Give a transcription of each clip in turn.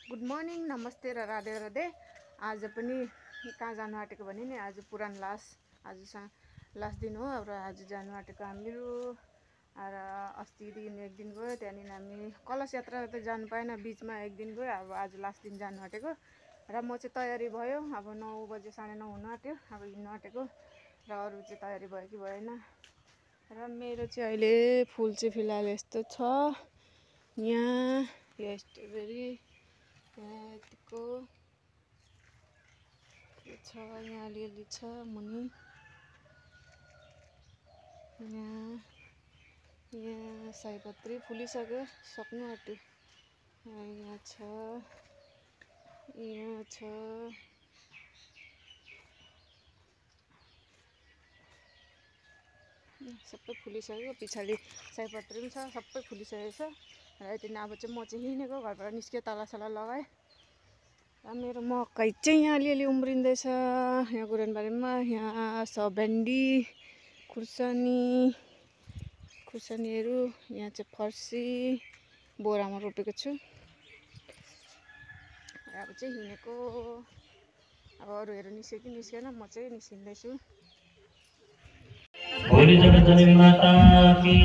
Good morning, नमस्ते र राधे राधे। आज पनि कहाँ जानु आँटेको भने नि आज पुरानो आज लास्ट दिन हो र आज जानु आँटेको हामीहरू। र अस्तिदेखि एक दिन गयो, त्यहाँनिर हामी कलश यात्रा त जानु पाएन, बिचमा एक दिन गयो। अब आज लास्ट दिन जानु आँटेको र म चाहिँ तयारी भयो। अब 9 बजे 9:30 हुनु आँट्यो, अब हिँड्नु आँटेको र अरू चाहिँ तयारी भयो कि भएन। र मेरो चाहिँ अहिले फुल चाहिँ फिलहाल यस्तो छ। यहाँ यो स्ट्रबेरी यतिको छ, यहाँ अलिअलि छ मुनि, यहाँ सयपत्री फुलिसक्यो, सक्नु आँट्यो। यहाँ छ, यहाँ छ, सबै फुलिसक्यो। पछाडि सयपत्री पनि छ, सबै फुलिसकेको छ। र यति नै। अब चाहिँ म चाहिँ हिँडेको, घरबाट निस्केँ, तलासला लगाएँ। र मेरो मकै चाहिँ यहाँ अलिअलि उम्रिँदैछ। यहाँ गुरानबारीमा यहाँ छ भेन्डी, खुर्सानीहरू। यहाँ चाहिँ फर्सी बोरामा रोपेको छु। अब चाहिँ हिँडेको। अब अरूहरू निस्क्यो कि निस्केन, म चाहिँ निस्किँदैछु। भोलि जगत जननी माता की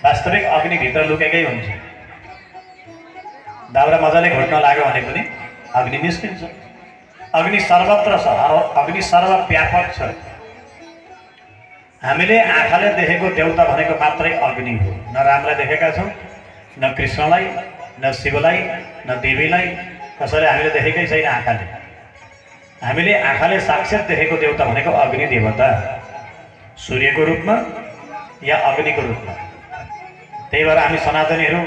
वास्तविक अग्नि भित्र लुकेकै हुन्छ। दाउरा मजाले घोट्न लाग्यो भने पनि अग्नि निस्किन्छ। अग्नि सर्वत्र छ, अग्नि सर्वव्यापक छ। हामीले आँखाले देखेको देवता भनेको मात्रै अग्नि हो। न रामलाई देखेका छौँ, न कृष्णलाई, न शिवलाई, न देवीलाई, कसैले हामीले देखेकै छैन आँखाले। हामीले आँखाले साक्षात देखेको देवता भनेको अग्नि देवता, सूर्यको रूपमा या अग्निको रूपमा। त्यही भएर हामी सनातनीहरू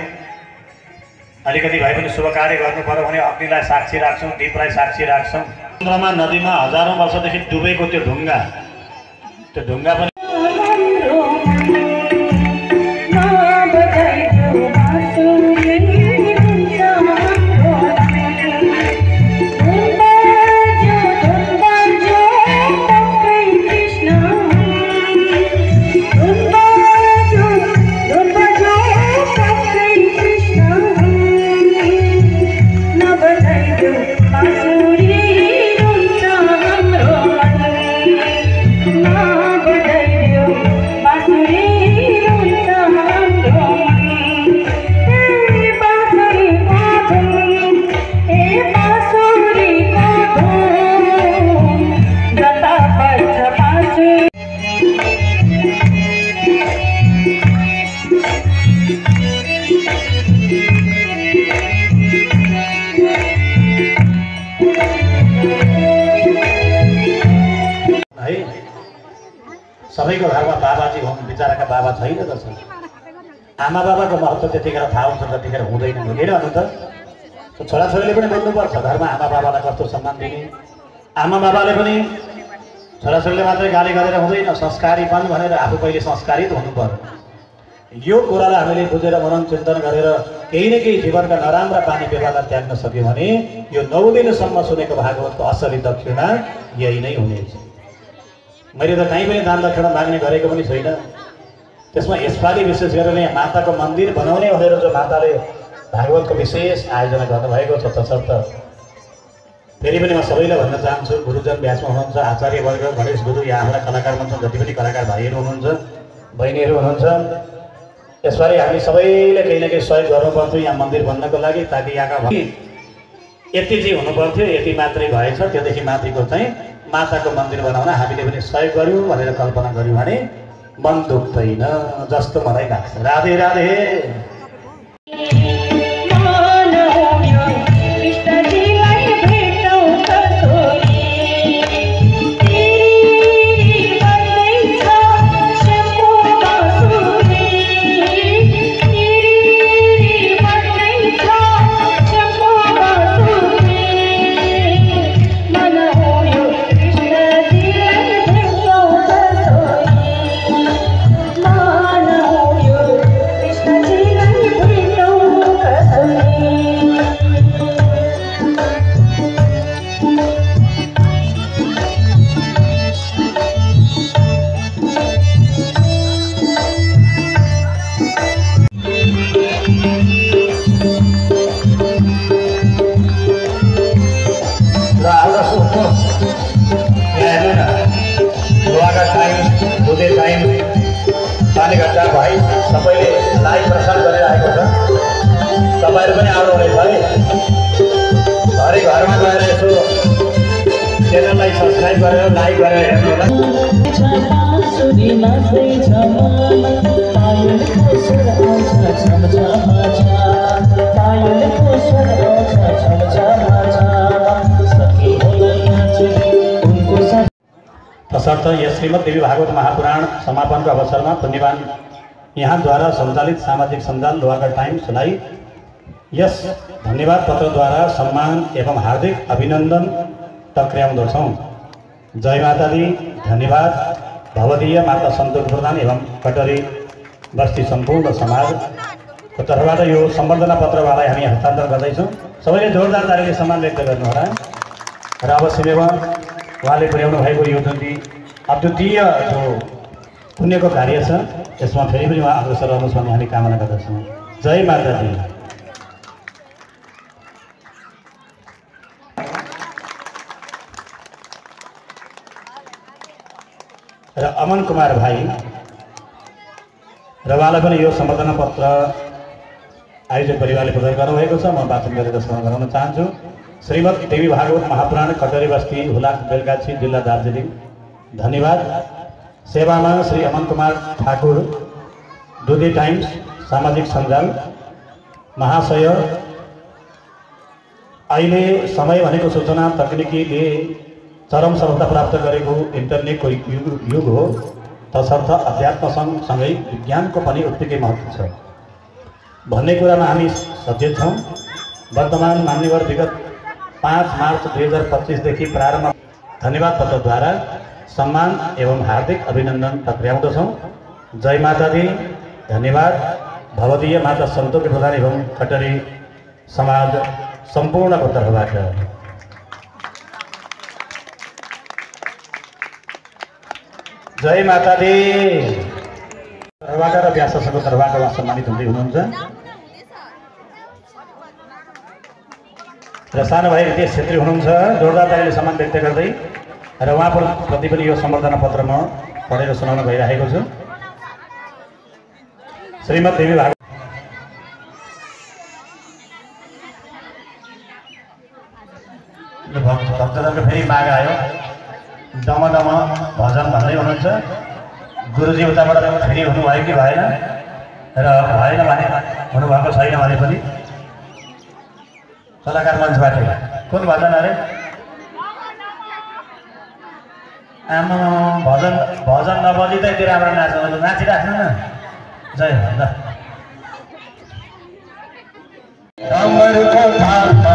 अलिकति भए पनि शुभ कार्य गर्नु पर्यो भने अग्निलाई साक्षी राख्छौँ, दीपलाई साक्षी राख्छौँ। समुद्रमा नदीमा हजारौँ वर्षदेखि डुबेको त्यो ढुङ्गा पनि सबैको घरमा बाबाजी हुन्, बिचराका बाबा छैन त। आमा बाबाको महत्त्व त्यतिखेर थाहा हुन्छ, त्यतिखेर हुँदैन। हेर भन्नु त, छोराछोरीले पनि बोल्नुपर्छ घरमा आमा बाबालाई कस्तो सम्मान दिने, आमा बाबाले पनि छोराछोरीले मात्रै गाली गरेर हुँदैन, संस्कारीपन भनेर आफू पहिले संस्कारित हुनु पर्यो। यो कुरालाई हामीले बुझेर मनन चिन्तन गरेर केही न केही जीवनका नराम्रा बानी व्यवहारलाई त्याग्न सक्यो भने यो 9 दिनसम्म सुनेको भागवतको असली दक्षिणा यही नै हुनेछ। मैले त कहीँ पनि दान दक्षिणा माग्ने गरेको पनि छैन। त्यसमा यसपालि विशेष गरेर यहाँ माताको मन्दिर बनाउने भनेर जो माताले भागवतको विशेष आयोजना गर्नुभएको छ, तसर्थ फेरि पनि म सबैलाई भन्न चाहन्छु, गुरुजन व्यासमा हुनुहुन्छ, आचार्यवर्ग, गणेश गुरु, यहाँ हाम्रा कलाकार मञ्च जति पनि कलाकार भाइहरू हुनुहुन्छ, बहिनीहरू हुनुहुन्छ, यसपालि हामी सबैले केही न केही सहयोग गर्नुपर्थ्यो यहाँ मन्दिर बन्नको लागि, ताकि यहाँका यति चाहिँ हुनुपर्थ्यो, यति मात्रै भएछ। त्योदेखि माथिको चाहिँ माताको मन्दिर बनाउन हामीले पनि सहयोग गऱ्यौँ भनेर कल्पना गऱ्यौँ भने मन दुख्दैन जस्तो मलाई लाग्छ। राधे राधे। भाइ सबैले लाइभ प्रसाद गरिरहेको छ, तपाईँहरू पनि आउनुहुनेछ है। घरै घरमा गएर यसो च्यानललाई सब्सक्राइब गरेर लाइक गरेर हेर्नु होला। तसर्थ यस श्रीमद् देवी भागवत महापुराण समापनको अवसरमा पुण्यवान यहाँद्वारा सञ्चालित सामाजिक सञ्जाल लोहागढ टाइम्सलाई यस धन्यवाद पत्रद्वारा सम्मान एवं हार्दिक अभिनन्दन टक्र्याउँदछौँ। जय माता दी। धन्यवाद। भवदीय माता सन्तोष प्रधान एवं कटरी बस्ती सम्पूर्ण समाजको तर्फबाट यो सम्बर्धना पत्रलाई हामी हस्तान्तरण गर्दैछौँ। सबैले जोरदार तालीले सम्मान व्यक्त गर्नुहोला। र अवश्यमेव उहाँले पुर्याउनु भएको यो जुन अद्वितीय जो पुण्यको कार्य छ यसमा फेरि पनि उहाँ अग्रसर रहनुहोस् भन्ने हामी कामना गर्दछौँ। जय माता दी। र अमन कुमार भाइ र उहाँलाई पनि यो सम्बर्धना पत्र आयोजक परिवारले प्रदान गर्नुभएको छ। म वाचन गरेर स्मरण गराउन चाहन्छु। श्रीमद् देवी भागवत महापुराण कटरी बस्ती हुलाक बेलगाछी जिल्ला दार्जिलिङ। धन्यवाद। सेवामा श्री अमन कुमार ठाकुर, दुधी टाइम्स सामाजिक सञ्जाल महाशय। अहिले समय भनेको सूचना तकनिकीले चरम सफलता प्राप्त गरेको इन्टरनेटको युग हो, तसर्थ अध्यात्मसँगै विज्ञानको पनि उत्तिकै महत्त्व छ भन्ने कुरामा हामी सचेत छौँ। वर्तमान मान्यवर विगत 5 मार्च 2025 देखि प्रारम्भ धन्यवाद पत्रद्वारा सम्मान एवं हार्दिक अभिनन्दन टक्र्याउँदछौँ। जय माता दी। धन्यवाद। भवदीय माता सन्तोष प्रधान एवं कटरी समाज सम्पूर्णको तर्फबाट। जय माता दी। तर्फबाट र व्यासको तर्फबाट उहाँ सम्मानित हुँदै हुनुहुन्छ। र सानो भाइ रितेश छेत्री हुनुहुन्छ, जोरदार तालीले सम्मान व्यक्त गर्दै र उहाँप्रति पनि यो सम्बर्धना पत्र म पढेर सुनाउन गइरहेको छु। श्रीमद् देवी भागवत भक्तजनको फेरि माग आयो, डम डम भजन भन्दै हुनुहुन्छ। गुरुजी उताबाट फेरि हुनुभयो कि भएन, र भएन भने हुनुभएको छैन भने पनि कलाकार मञ्चबाट कुन भजन अरे? आमा भजन भजन नबजिँदै त्यो राम्रो नाच्नु, नाचिराख्नु न। जय ल। कमरको थालमा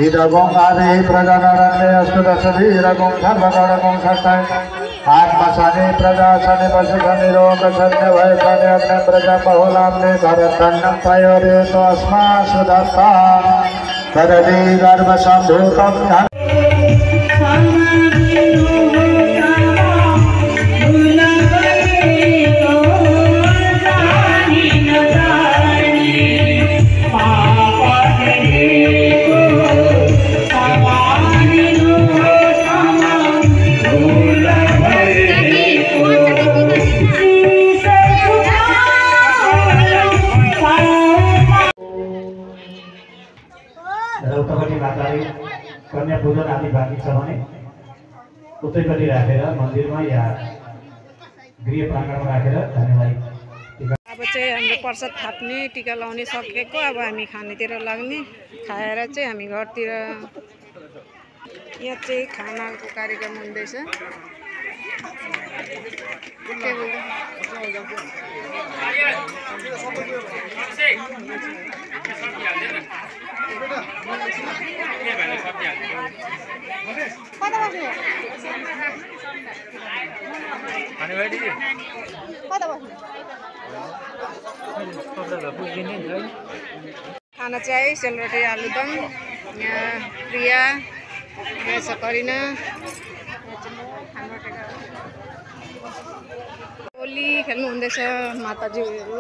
इदगुं आदि प्रजानरण्ये अस्तु दशधीरगुं सर्वगणगुं सत्ताय आत्मसनि प्रजासनि पशुसनि रोगसनि वैसनि अग्नि प्रजा बहुलाम्ने भरतन्नं पयोरेतो अस्मासु दत्ता करदि गर्भसम्भूतं रौतपट्टि माताले कन्या पूजन आदि बाँकी छ भने उतैपट्टि राखेर मन्दिरमा या गृह प्राङ्गणमा राखेर हामीलाई अब चाहिँ हाम्रो प्रसाद थाप्ने टिका लाउने सकेको अब हामी खानेतिर लाग्ने खाएर चाहिँ हामी घरतिर यहाँ चाहिँ खानाको कार्यक्रम हुँदैछ खाना चाहिँ सेलरोटी आलुदम यहाँ प्रिया यहाँ छ करिना होली खेल्नु हुँदैछ माताजीहरू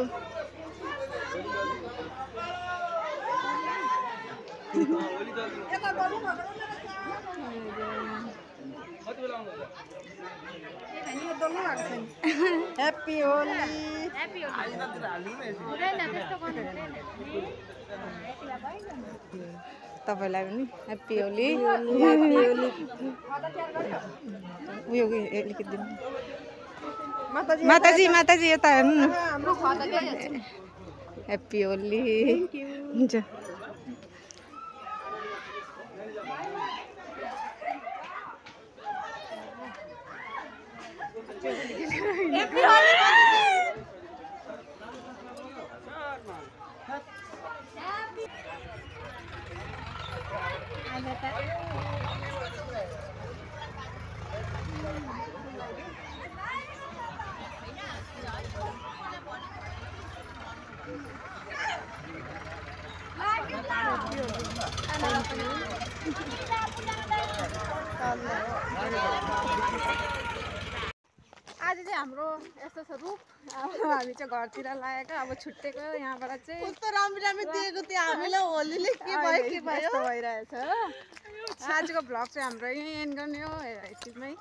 ह्याप्पी होली तपाईलाई पनि ह्याप्पी होली उयो लेखिदिनु माताजी माताजी यता हेर्नु न ह्याप्पी होली हुन्छ आज चाहिँ हाम्रो यस्तो छ रूप हामी चाहिँ घरतिर लागेको अब छुट्टेको यहाँबाट चाहिँ कस्तो राम्रो राम्रो दिएको थियो हामीलाई होलीले के भयो यस्तो भइरहेछ हो आजको भ्लग चाहिँ हाम्रो यहीँ एन्ड गर्ने हो यतिमै